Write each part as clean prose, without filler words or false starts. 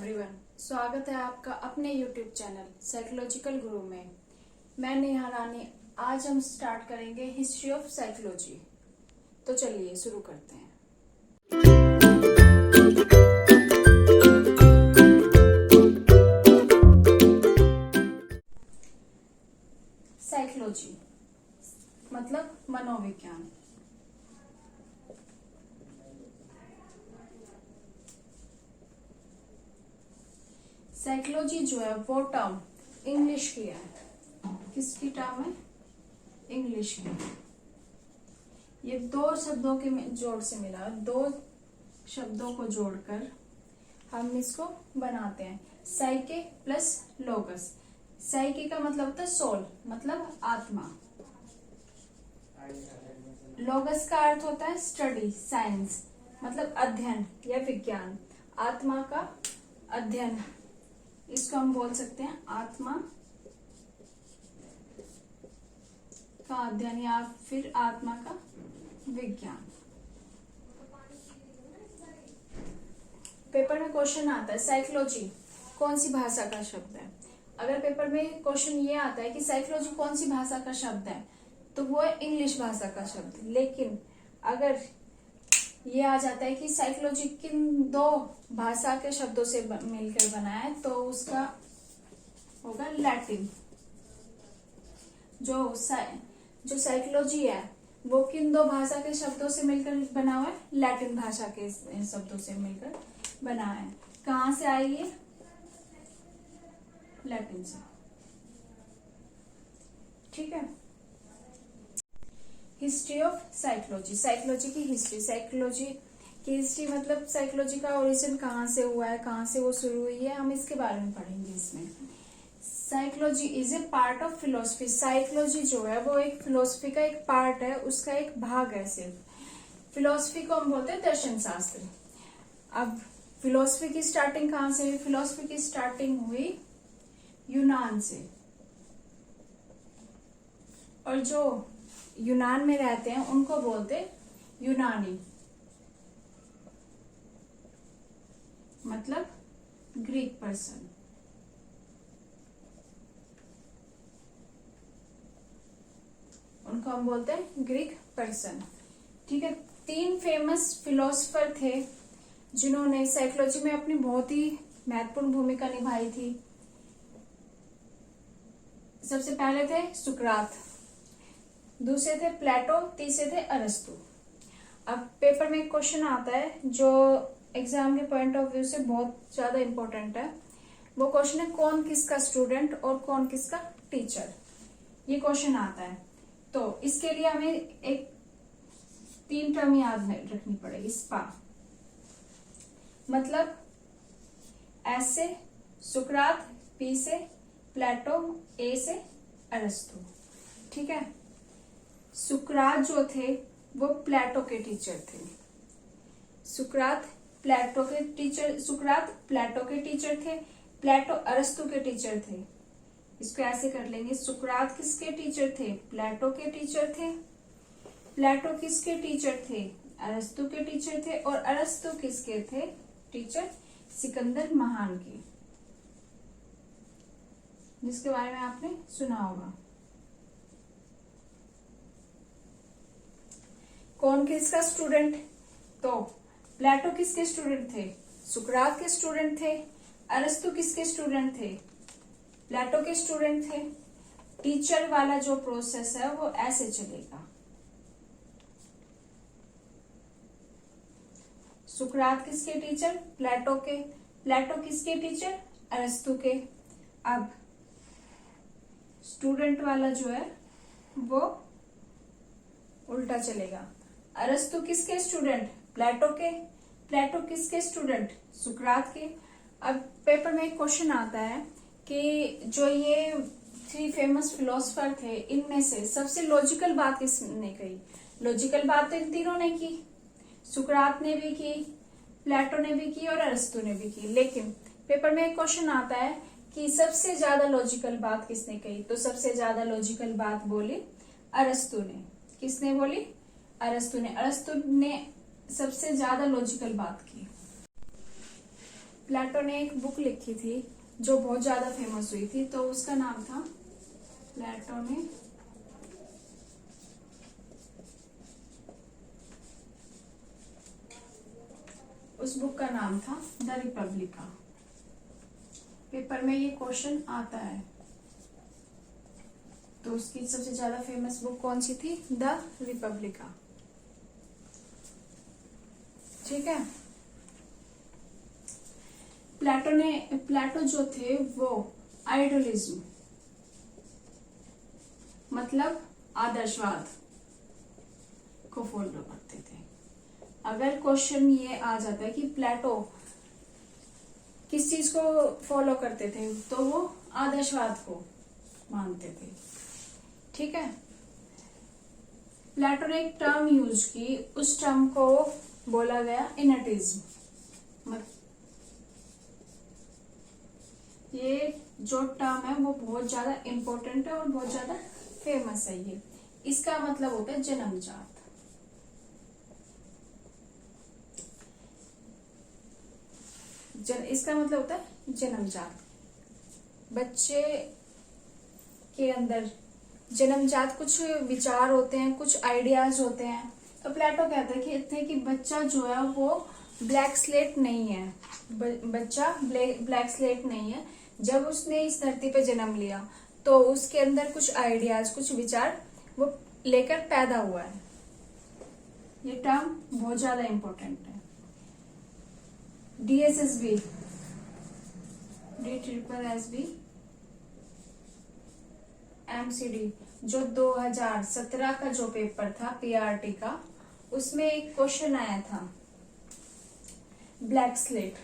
Everyone, स्वागत है आपका अपने यूट्यूब चैनल साइकोलॉजिकल गुरु में। मैं नेहा रानी। आज हम स्टार्ट करेंगे हिस्ट्री ऑफ साइकोलॉजी। तो चलिए शुरू करते हैं। साइकोलॉजी मतलब मनोविज्ञान। साइकोलॉजी जो है वो टर्म इंग्लिश की है। किसकी टर्म है? इंग्लिश की। ये दो शब्दों के जोड़ से मिला, दो शब्दों को जोड़कर हम इसको बनाते हैं साइके प्लस लोगस। साइके का मतलब होता है सोल, मतलब आत्मा। लोगस का अर्थ होता है स्टडी, साइंस, मतलब अध्ययन या विज्ञान। आत्मा का अध्ययन, इसको हम बोल सकते हैं आत्मा का अध्ययन या फिर आत्मा का विज्ञान। पेपर में क्वेश्चन आता है साइकोलॉजी कौन सी भाषा का शब्द है। अगर पेपर में क्वेश्चन ये आता है कि साइकोलॉजी कौन सी भाषा का शब्द है, तो वो है इंग्लिश भाषा का शब्द। लेकिन अगर ये आ जाता है कि साइकोलॉजी किन दो भाषा के शब्दों से मिलकर बना है, तो उसका होगा लैटिन। जो साइकोलॉजी है वो किन दो भाषा के शब्दों से मिलकर बना हुआ है? लैटिन भाषा के शब्दों से मिलकर बना है। कहां से आई ये? लैटिन से। ठीक है। हिस्ट्री ऑफ साइकोलॉजी, साइकोलॉजी की हिस्ट्री। साइकोलॉजी की हिस्ट्री मतलब साइकोलॉजी का ओरिजिन कहाँ से हुआ है, कहाँ से वो शुरू हुई है, हम इसके बारे में पढ़ेंगे इसमें। Psychology is a part of philosophy. Psychology जो है वो एक फिलोसफी का एक पार्ट है, उसका एक भाग है सिर्फ। फिलोसफी को हम बोलते हैं दर्शन शास्त्र। अब फिलोसफी की स्टार्टिंग कहाँ से हुई? फिलोसफी की स्टार्टिंग हुई यूनान से। और जो यूनान में रहते हैं उनको बोलते यूनानी, मतलब ग्रीक पर्सन। उनको हम बोलते हैं ग्रीक पर्सन। ठीक है। तीन फेमस फिलोसफर थे जिन्होंने साइकोलॉजी में अपनी बहुत ही महत्वपूर्ण भूमिका निभाई थी। सबसे पहले थे सुकरात, दूसरे थे प्लेटो, तीसरे थे अरस्तु। अब पेपर में एक क्वेश्चन आता है जो एग्जाम के पॉइंट ऑफ व्यू से बहुत ज्यादा इंपॉर्टेंट है। वो क्वेश्चन है कौन किसका स्टूडेंट और कौन किसका टीचर। ये क्वेश्चन आता है, तो इसके लिए हमें एक तीन टर्म याद रखनी पड़ेगी। स्पा मतलब एस से सुकरात, पी से प्लेटो, ए से अरस्तु। ठीक है। सुकरात जो थे वो प्लेटो के टीचर थे। सुकरात प्लेटो के टीचर थे, प्लेटो अरस्तु के टीचर थे। इसको ऐसे कर लेंगे, सुकरात किसके टीचर थे? प्लेटो के टीचर थे। प्लेटो किसके टीचर थे? अरस्तु के टीचर थे। और अरस्तु किसके थे टीचर? सिकंदर महान के, जिसके बारे में आपने सुना होगा। कौन किसका स्टूडेंट? तो प्लेटो किसके स्टूडेंट थे? सुकरात के स्टूडेंट थे। अरस्तु किसके स्टूडेंट थे? प्लेटो के स्टूडेंट थे। टीचर वाला जो प्रोसेस है वो ऐसे चलेगा, सुकरात किसके टीचर? प्लेटो के। प्लेटो किसके टीचर? अरस्तु के। अब स्टूडेंट वाला जो है वो उल्टा चलेगा। अरस्तु किसके स्टूडेंट? प्लेटो के। प्लेटो किसके स्टूडेंट? सुकरात के। अब पेपर में एक क्वेश्चन आता है कि जो ये थ्री फेमस फिलोसफर थे, इनमें से सबसे लॉजिकल बात किसने कही? लॉजिकल बात तो इन तीनों ने की, सुकरात ने भी की, प्लेटो ने भी की और अरस्तु ने भी की। लेकिन पेपर में एक क्वेश्चन आता है कि सबसे ज्यादा लॉजिकल बात किसने कही? तो सबसे ज्यादा लॉजिकल बात बोली अरस्तु ने। किसने बोली? अरस्तु ने। अरस्तु ने सबसे ज्यादा लॉजिकल बात की। प्लेटो ने एक बुक लिखी थी जो बहुत ज्यादा फेमस हुई थी, तो उसका नाम था, प्लेटो ने उस बुक का नाम था द रिपब्लिका। पेपर में ये क्वेश्चन आता है। तो उसकी सबसे ज्यादा फेमस बुक कौन सी थी? The Republica. ठीक है। प्लेटो जो थे वो आइडियलिज्म मतलब आदर्शवाद को फॉलो करते थे। अगर क्वेश्चन ये आ जाता है कि प्लेटो किस चीज को फॉलो करते थे, तो वो आदर्शवाद को मानते थे। ठीक है। प्लेटो ने एक टर्म यूज की, उस टर्म को बोला गया इनर्टिज्म। ये जो टर्म है वो बहुत ज्यादा इंपॉर्टेंट है और बहुत ज्यादा फेमस है। ये इसका मतलब होता है जन्मजात। इसका मतलब होता है जन्मजात। बच्चे के अंदर जन्मजात कुछ विचार होते हैं, कुछ आइडियाज होते हैं। तो प्लेटो कहते थे कि बच्चा जो है वो ब्लैक स्लेट नहीं है। बच्चा ब्लैक स्लेट नहीं है। जब उसने इस धरती पे जन्म लिया तो उसके अंदर कुछ आइडियाज, कुछ विचार वो लेकर पैदा हुआ है। ये टर्म बहुत ज्यादा इंपॉर्टेंट है। DSSB, DSSB, MCD जो 2017 का जो पेपर था PRT का, उसमें एक क्वेश्चन आया था ब्लैक स्लेट।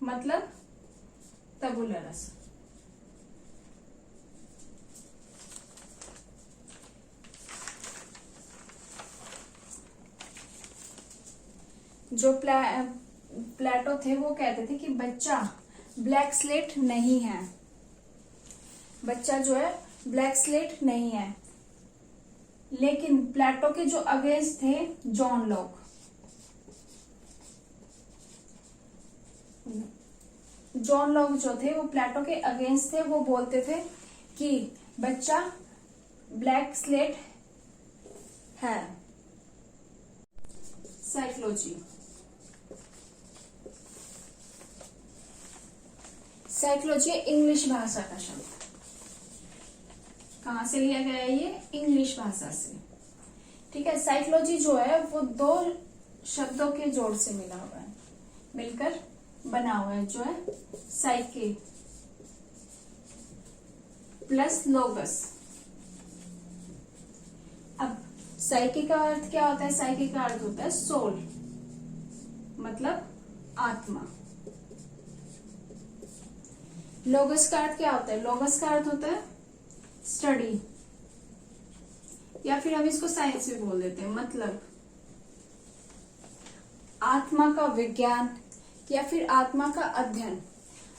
मतलब तबुला रसा। जो प्लेटो थे वो कहते थे कि बच्चा ब्लैक स्लेट नहीं है। बच्चा जो है ब्लैक स्लेट नहीं है। लेकिन प्लेटो के जो अगेंस्ट थे जॉन लॉक। जॉन लॉक जो थे वो प्लेटो के अगेंस्ट थे। वो बोलते थे कि बच्चा ब्लैक स्लेट है। साइकोलॉजी। साइकोलॉजी इंग्लिश भाषा का शब्द। कहां से लिया गया है? ये इंग्लिश भाषा से। ठीक है। साइकोलॉजी जो है वो दो शब्दों के जोड़ से मिला हुआ है, मिलकर बना हुआ है, जो है साइके प्लस लोगस। अब साइके का अर्थ क्या होता है? साइके का अर्थ होता है सोल, मतलब आत्मा। लोगस का अर्थ क्या होता है? लोगस का अर्थ होता है स्टडी, या फिर हम इसको साइंस भी बोल देते हैं। मतलब आत्मा का विज्ञान या फिर आत्मा का अध्ययन,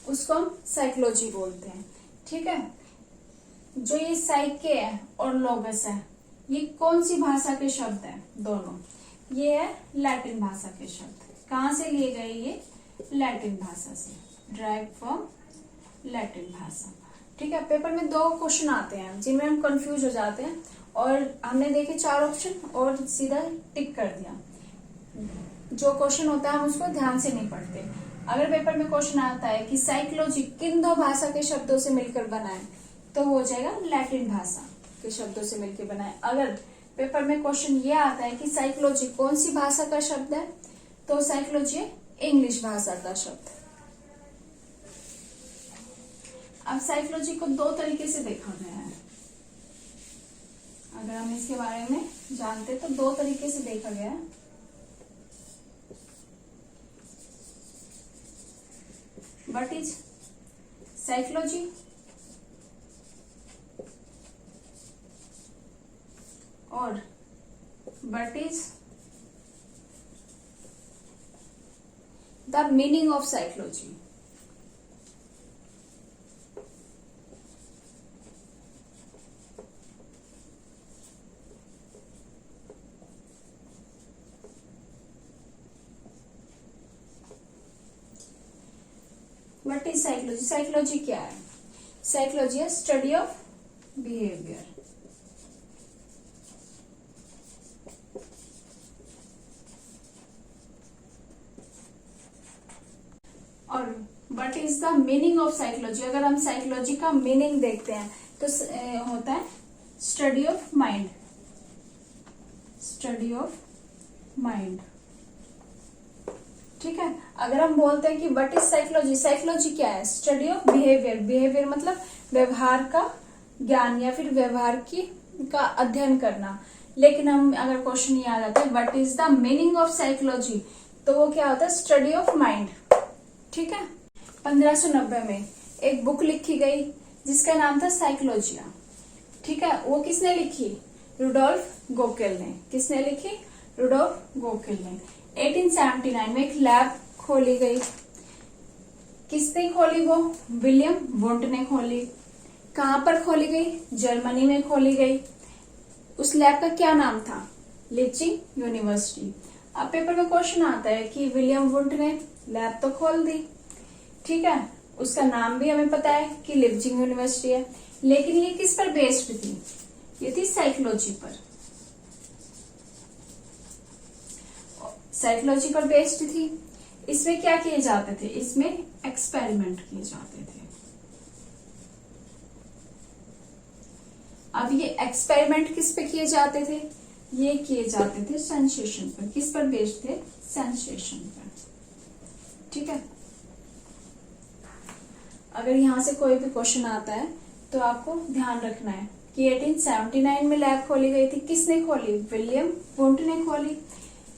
उसको हम साइकोलॉजी बोलते हैं। ठीक है। जो ये साइके है और लोगस है, ये कौन सी भाषा के शब्द है? दोनों। ये है लैटिन भाषा के शब्द। कहां से लिए गए? ये लैटिन भाषा से, ड्राइव फ्रॉम लैटिन भाषा। ठीक है। पेपर में दो क्वेश्चन आते हैं जिनमें हम कंफ्यूज हो जाते हैं, और हमने देखे 4 ऑप्शन और सीधा टिक कर दिया। जो क्वेश्चन होता है हम उसको ध्यान से नहीं पढ़ते। अगर पेपर में क्वेश्चन आता है कि साइकोलॉजी किन दो भाषा के शब्दों से मिलकर बना है, तो वो हो जाएगा लैटिन भाषा के शब्दों से मिलकर बना है। अगर पेपर में क्वेश्चन ये आता है कि साइकोलॉजी कौन सी भाषा का शब्द है, तो साइकोलॉजी इंग्लिश भाषा का शब्द। अब साइकोलॉजी को दो तरीके से देखा गया है। अगर हम इसके बारे में जानते तो दो तरीके से देखा गया है। What is psychology? और what is the meaning of psychology? What is psychology? Psychology क्या है? साइकोलॉजी है स्टडी ऑफ बिहेवियर। और what is the meaning of psychology? अगर हम साइकोलॉजी का मीनिंग देखते हैं तो होता है study of mind. Study of mind, ठीक है। अगर हम बोलते हैं कि व्हाट इज साइकोलॉजी? साइकोलॉजी क्या है? Study of behaviour. बिहेवियर मतलब व्यवहार का ज्ञान या फिर व्यवहार का अध्ययन करना। लेकिन हम अगर क्वेश्चन ये आ जाता है what is the meaning of psychology, तो वो क्या होता है? स्टडी ऑफ माइंड, ठीक है। 1590 में एक बुक लिखी गई जिसका नाम था साइकोलॉजिया, ठीक है। वो किसने लिखी? रुडोल्फ गोकेल ने। किसने लिखी? रुडोल्फ गोकेल ने। 1879 में एक लैब खोली गई। किसने खोली? वो विलियम वुंड ने खोली। कहां पर खोली गई? जर्मनी में खोली गई। उस लैब का क्या नाम था? लीप्जिग यूनिवर्सिटी। अब पेपर में क्वेश्चन आता है कि विलियम वुंड ने लैब तो खोल दी, ठीक है, उसका नाम भी हमें पता है कि लीप्जिग यूनिवर्सिटी है, लेकिन ये किस पर बेस्ड थी? ये थी साइकोलॉजी पर। साइकोलॉजी पर बेस्ड थी। इसमें क्या किए जाते थे? इसमें एक्सपेरिमेंट किए जाते थे। अब ये एक्सपेरिमेंट किस पे किए जाते थे? ये किए जाते थे सेंसेशन पर। किस पर बेस्ड थे? सेंसेशन पर, ठीक है। अगर यहां से कोई भी क्वेश्चन आता है तो आपको ध्यान रखना है कि 1879 में लैब खोली गई थी। किसने खोली? विलियम वुंड ने खोली।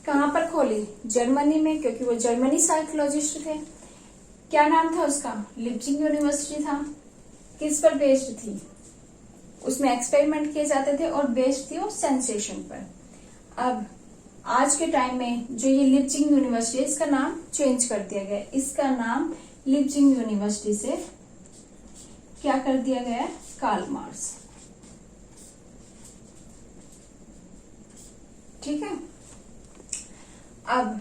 कहां पर खोली? जर्मनी में, क्योंकि वो जर्मनी साइकोलॉजिस्ट थे। क्या नाम था उसका? लीप्जिग यूनिवर्सिटी था। किस पर बेस्ड थी? उसमें एक्सपेरिमेंट किए जाते थे और बेस्ड थी वो सेंसेशन पर। अब आज के टाइम में जो ये लीप्जिग यूनिवर्सिटी है, इसका नाम चेंज कर दिया गया। इसका नाम लीप्जिग यूनिवर्सिटी से क्या कर दिया गया है? कार्ल मार्क्स, ठीक है। अब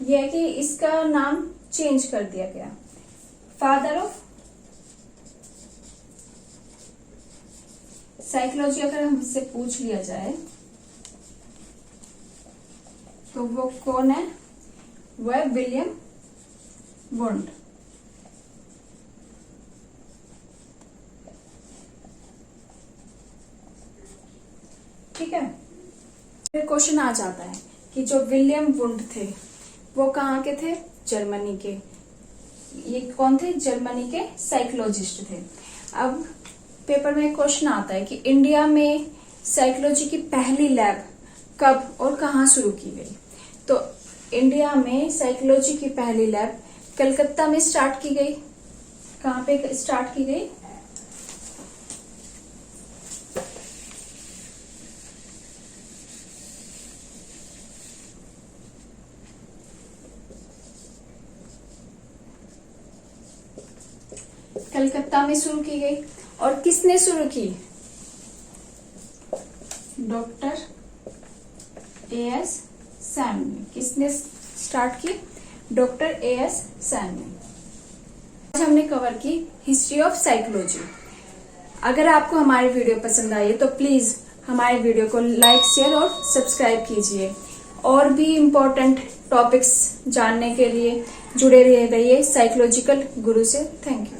यह है कि इसका नाम चेंज कर दिया गया। फादर ऑफ साइकोलॉजी अगर हमसे पूछ लिया जाए तो वो कौन है? वो है विलियम वुंड। ठीक है। फिर क्वेश्चन आ जाता है कि जो विलियम वुंड थे वो कहाँ के थे? जर्मनी के। ये कौन थे? जर्मनी के साइकोलॉजिस्ट थे। अब पेपर में क्वेश्चन आता है कि इंडिया में साइकोलॉजी की पहली लैब कब और कहाँ शुरू की गई? तो इंडिया में साइकोलॉजी की पहली लैब कलकत्ता में स्टार्ट की गई। कहाँ पे स्टार्ट की गई? कलकत्ता में शुरू की गई। और किसने शुरू की? Doctor A.S. सैम ने। किसने स्टार्ट की? Doctor A.S. सैम ने। आज हमने कवर की हिस्ट्री ऑफ साइकोलॉजी। अगर आपको हमारी वीडियो पसंद आई तो प्लीज हमारे वीडियो को लाइक, शेयर और सब्सक्राइब कीजिए। और भी इम्पोर्टेंट टॉपिक्स जानने के लिए जुड़े रहिए साइकोलॉजिकल गुरु से। Thank you.